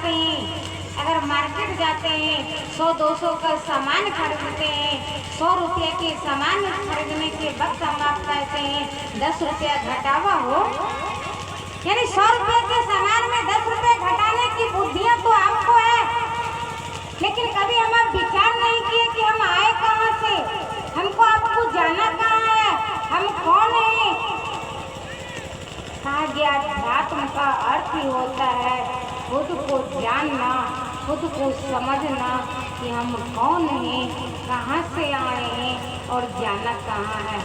करते हैं। अगर मार्केट जाते हैं 100-200 का सामान खरीदते हैं, 100 रुपये के सामान खरीदने के वक्त हम आप कहते हैं 10 रुपया घटावा हो, यानी 100 रुपये के सामान में 10 रुपये घटाने की बुद्धियां तो आपको है, लेकिन कभी हम आप विचार नहीं किए कि हम आए कहाँ से, हमको आपको जाना कहाँ है, हम कौन है। कहा गया अध्यात्म का अर्थ ही होता है खुद को जानना, खुद को समझना कि हम कौन हैं, कहाँ से आए हैं और जाना कहाँ है।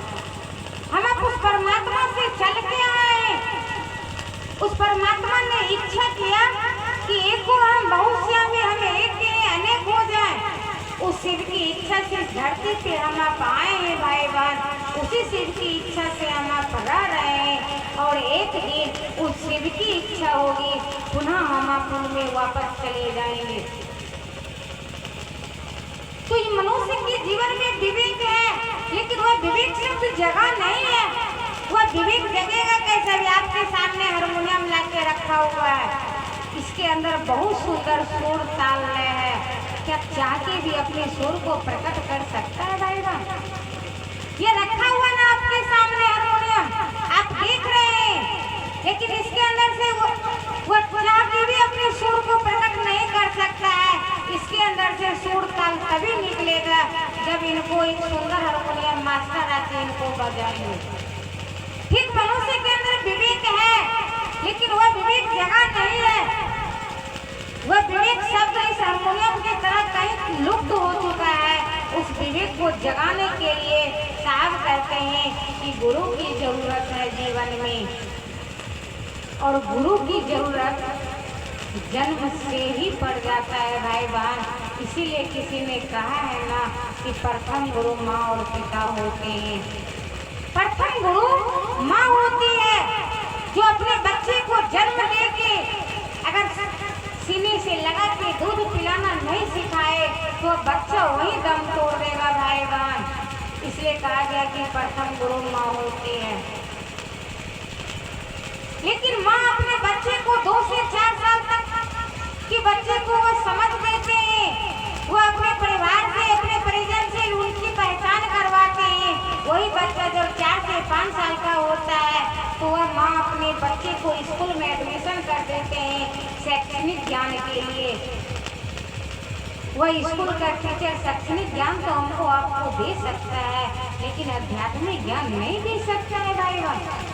हम अब उस परमात्मा से चल के आए हैं। उस परमात्मा ने इच्छा किया कि एक को हम बहुश्या में हम एक के अनेक हो जाएं। उस शिव की इच्छा से धरती पे हम आप आए हैं भाई बहन, उसी शिव की इच्छा से हम आप रह रहे हैं और एक दिन उस शिव की इच्छा होगी पुनः हम आप उनमें वापस चले जाएंगे। तो ये मनुष्य के जीवन में विवेक है, लेकिन वह विवेक सिर्फ जगह नहीं है। वह विवेक जगेगा कैसे? भी आपके सामने हारमोनियम लाके रखा हुआ है, इसके अंदर बहुत सुंदर सुर ताल लय है। क्या चाह के भी अपने सुर को प्रकट कर सकता है भाई बहन? ये रखा हुआ ना आपके सामने हारमोनियम, आप देख रहे हैं, लेकिन इसके अंदर से वो चाह के भी अपने सुर को प्रकट नहीं कर सकता है। इसके अंदर से सुर ताल तभी निकलेगा जब इनको एक सुंदर हारमोनियम मास्टर आके इनको बजाएंगे। ठीक मनुष्य के अंदर विवेक है, लेकिन वह विवेक जगह नहीं है। वह विवेक शब्द इस हारमोनियम की तरह कहीं लुप्त हो चुका है। उस विवेक को जगाने के लिए साहब कहते हैं कि गुरु की जरूरत है जीवन में, और गुरु की जरूरत जन्म से ही पड़ जाता है भाई बहन। इसीलिए किसी ने कहा है ना कि प्रथम गुरु माँ और पिता होते हैं। प्रथम गुरु माँ होती है जो अपने बच्चे को जन्म देके अगर सीने से लगा के दूध पिलाना नहीं सिखाए तो बच्चा वही दम तोड़ देगा भाई बहन। इसलिए कहा गया कि प्रथम गुरु माँ होती है। लेकिन माँ अपने बच्चे को 2 से 4 साल तक कि बच्चे को वो समझ देते हैं, वो अपने परिवार से अपने परिजन से उनकी पहचान करवाते हैं। वही बच्चा जब 4 से 5 साल का होता है तो वह माँ अपने बच्चे को स्कूल में एडमिशन कर देते हैं शैक्षणिक ज्ञान के लिए। वह स्कूल का टीचर शैक्षणिक ज्ञान तो हमको आपको दे सकता है, लेकिन आध्यात्मिक ज्ञान नहीं दे सकता है भाई बहन।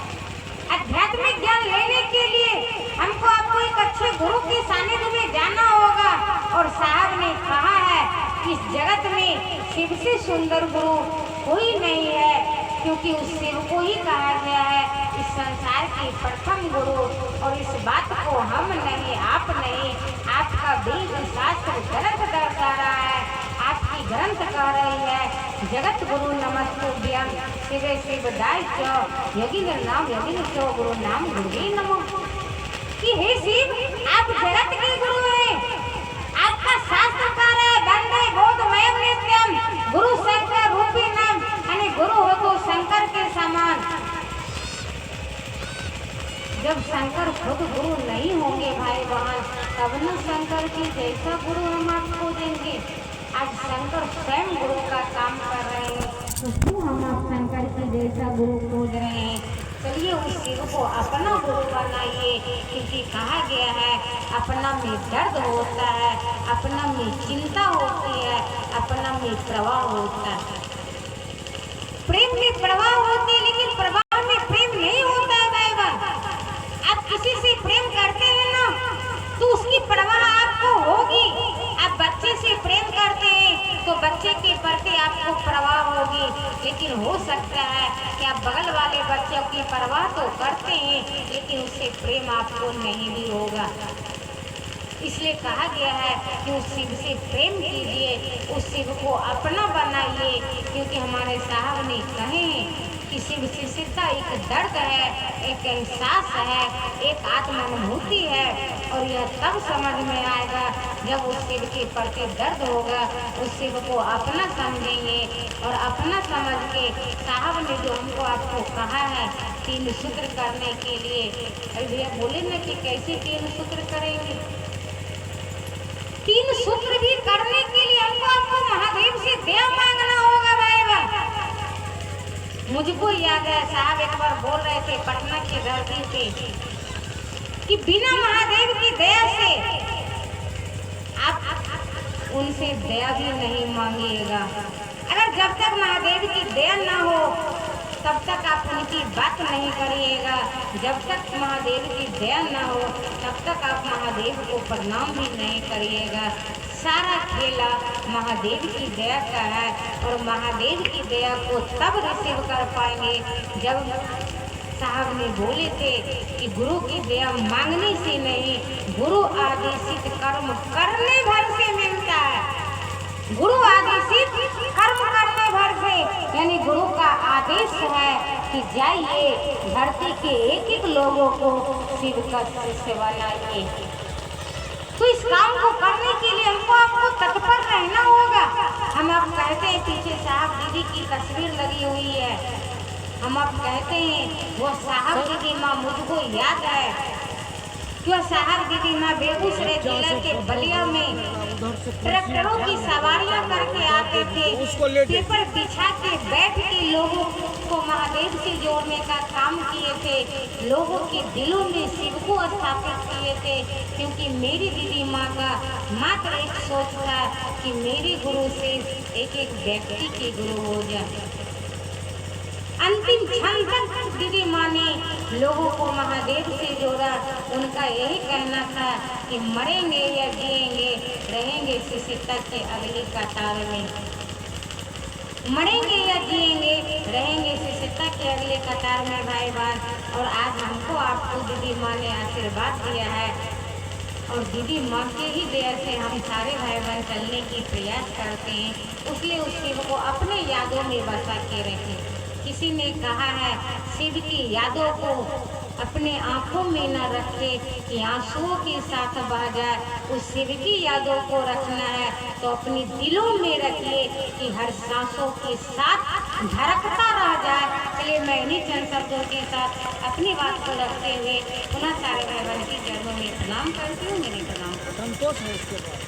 आध्यात्मिक ज्ञान लेने के लिए हमको आपको एक अच्छे गुरु के सानिध्य में जाना होगा। और साहब ने कहा है कि इस जगत में शिव से सुंदर गुरु कोई नहीं है, क्योंकि उस शिव को ही कहा गया है इस संसार के प्रथम गुरु। और इस बात को हम नहीं, आप नहीं, आपका वेद शास्त्र ग्रंथ दर्शा रहा है, आपकी ग्रंथ कह रही है जगत गुरु नमस्तुभ्यं शिवे शिवदाय च योगिंद्र नाम योगिंद्र च गुरु नाम गुरुवे नमो। कि हे शिव, आप जगत के गुरु हैं। आपका शास्त्र कह रहा है वंदे बोधमयं नित्यं गुरु शंकर रूपी नाम, यानी गुरु हो तो शंकर के समान। जब शंकर खुद गुरु नहीं होंगे भाई बहन, तब न शंकर की जैसा गुरु हम आपको देंगे। आज शंकर स्वयं गुरु का काम कर रहे हैं, तो क्यों हम आप शंकर की जैसा गुरु खोज रहे हैं? चलिए उस शिव को अपना गुरु बनाइए, क्योंकि कहा गया है अपना में दर्द होता है, अपना में चिंता होती है, अपना में प्रवाह होता है। प्रेम में प्रवाह होती है, लेकिन प्रवाह में प्रेम नहीं होता है भाई बहन। आप किसी से प्रेम करते हैं ना, तो उसकी प्रवाह आपको होगी। आप बच्चे से प्रेम करते हैं तो बच्चे के प्रति आपको प्रवाह होगी, लेकिन हो सकता है कि आप बगल वाले बच्चों की परवाह तो करते हैं, लेकिन उससे प्रेम आपको नहीं भी होगा। इसलिए कहा गया है कि उस शिव से प्रेम कीजिए, उस शिव को अपना बनाइए, क्योंकि हमारे साहब ने कहे हैं कि शिव से सीधा एक दर्द है, एक एहसास है, एक आत्मानुभूति है। और यह तब समझ में आएगा जब उस शिव के प्रति दर्द होगा, उस शिव को अपना समझेंगे। और अपना समझ के साहब ने जो हमको आपको कहा है 3 सूत्र करने के लिए, भैया बोले ना कि कैसे 3 सूत्र करेंगे। तीन सूत्र भी करने के लिए हमको आपको महादेव से दया मांगना होगा भाई बहन। मुझको याद है साहब एक बार बोल रहे थे पटना की धरती पे कि बिना महादेव की दया से आप उनसे दया भी नहीं मांगिएगा। अगर जब तक महादेव की दया ना हो तब तक आप उनकी बात नहीं करिएगा। जब तक महादेव की दया ना हो तब तक आप महादेव को प्रणाम भी नहीं करिएगा। सारा खेला महादेव की दया का है और महादेव की दया को तब रिसीव कर पाएंगे जब साहब ने बोले थे कि गुरु की दया मांगने से नहीं, गुरु आदेशित कर्म करने भर से मिलता है। गुरु आदेशित कर्म करने भर से, यानी गुरु का आदेश है कि जाइए धरती के एक एक लोगों को शिव का शिष्य बनाइए। तो इस काम को करने के लिए हमको आपको तत्पर रहना होगा। हम आप कहते हैं पीछे साहब दीदी की तस्वीर लगी हुई है, हम आप कहते हैं वो साहब दीदी माँ मुझको याद है क्यों साहब दीदी माँ बेगूसराय जिला के बलिया में ट्रैक्टरों की सवारियां करके आते थे, पेपर बिछा के बैठ के लोगों को महादेव से जोड़ने का काम किए थे, लोगों के दिलों में शिव को स्थापित किए थे। क्योंकि मेरी दीदी माँ का मात्र एक सोच था कि मेरे गुरु से एक एक व्यक्ति के गुरु हो जाए। अंतिम क्षण तक दीदी माँ ने लोगों को महादेव से जोड़ा। उनका यही कहना था कि मरेंगे या जिएंगे रहेंगे शिष्यता के अगली कतार में, मरेंगे या जिएंगे रहेंगे शिष्यता के अगले कतार में भाई बहन। और आज हमको आपको दीदी माँ ने आशीर्वाद दिया है और दीदी माँ के ही दया से हम सारे भाई बहन चलने की प्रयास करते हैं। इसलिए उस शिव को अपने यादों में बसा के रखें। किसी ने कहा है शिव की यादों को अपने आँखों में न रखे कि आंसुओं के साथ बह जाए। उस शिव की यादों को रखना है तो अपने दिलों में रखिए कि हर सांसों के साथ धड़कता रह जाए। चलिए मैं इन्हीं चंद शब्दों के साथ अपनी बात को रखते हुए पुनः सारे भाई बहन की चरणों में प्रणाम करती हूँ। मेरे प्रणाम संतोष है इसके बाद।